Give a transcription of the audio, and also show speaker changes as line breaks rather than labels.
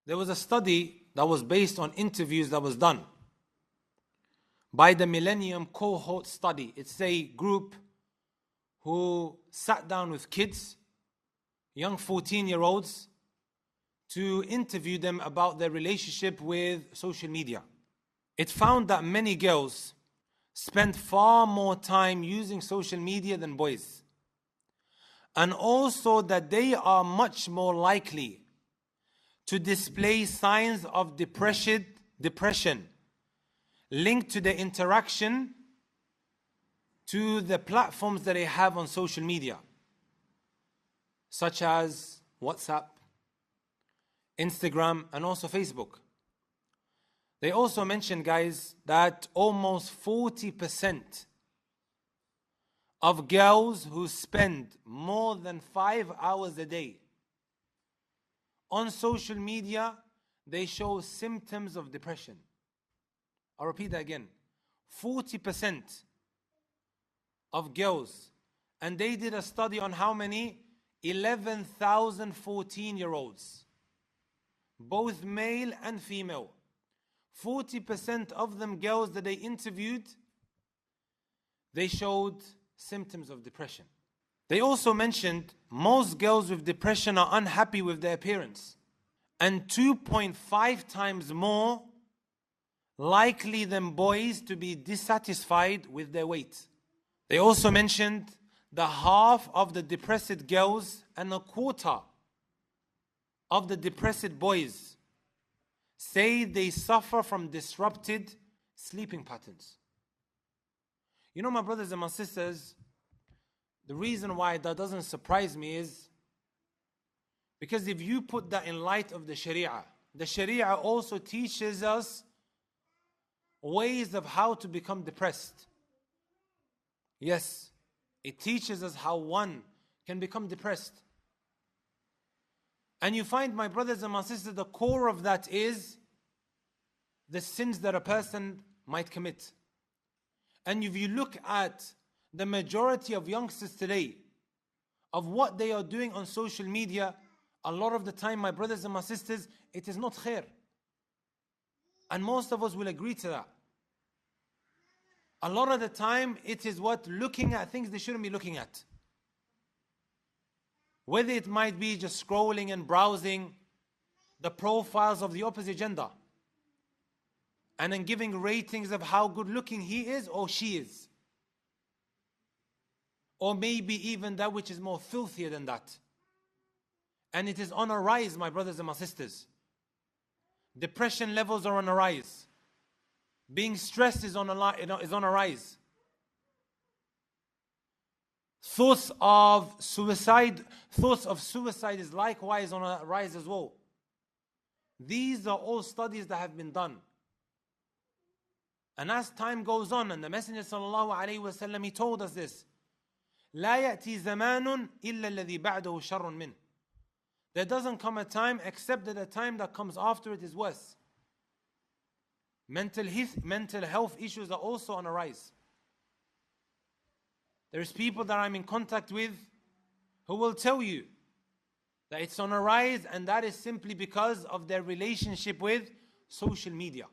There was a study that was based on interviews that was done by the Millennium Cohort Study. It's a group who sat down with kids, young 14-year-olds, to interview them about their relationship with social media. It found that many girls spend far more time using social media than boys. And also that they are much more likely to display signs of depression linked to the interaction to the platforms that they have on social media, such as WhatsApp, Instagram, and also Facebook. They also mentioned, guys, that almost 40% of girls who spend more than 5 hours a day on social media, they show symptoms of depression. I'll repeat that again. 40% of girls, and they did a study on how many? 11,000 14-year-olds, both male and female. 40% of them girls that they interviewed, they showed symptoms of depression. They also mentioned most girls with depression are unhappy with their appearance, and 2.5 times more likely than boys to be dissatisfied with their weight. They also mentioned that half of the depressed girls and a quarter of the depressed boys say they suffer from disrupted sleeping patterns. You know, my brothers and my sisters, the reason why that doesn't surprise me is because if you put that in light of the Sharia also teaches us ways of how to become depressed. Yes, it teaches us how one can become depressed. And you find, my brothers and my sisters, the core of that is the sins that a person might commit. And if you look at the majority of youngsters today, of what they are doing on social media, a lot of the time, my brothers and my sisters, it is not khair. And most of us will agree to that. A lot of the time, it is what? Looking at things they shouldn't be looking at. Whether it might be just scrolling and browsing the profiles of the opposite gender, and then giving ratings of how good looking he is or she is. Or maybe even that which is more filthier than that. And it is on a rise, my brothers and my sisters. Depression levels are on a rise. Being stressed is on a rise. Thoughts of suicide is likewise on a rise as well. These are all studies that have been done. And as time goes on, and the Messenger sallallahu alaihi wasallam, he told us this: لا يأتي زمان إلا الذي بعده شر منه. There doesn't come a time except that the time that comes after it is worse. Mental health issues are also on a rise. There's people that I'm in contact with who will tell you that it's on a rise, and that is simply because of their relationship with social media.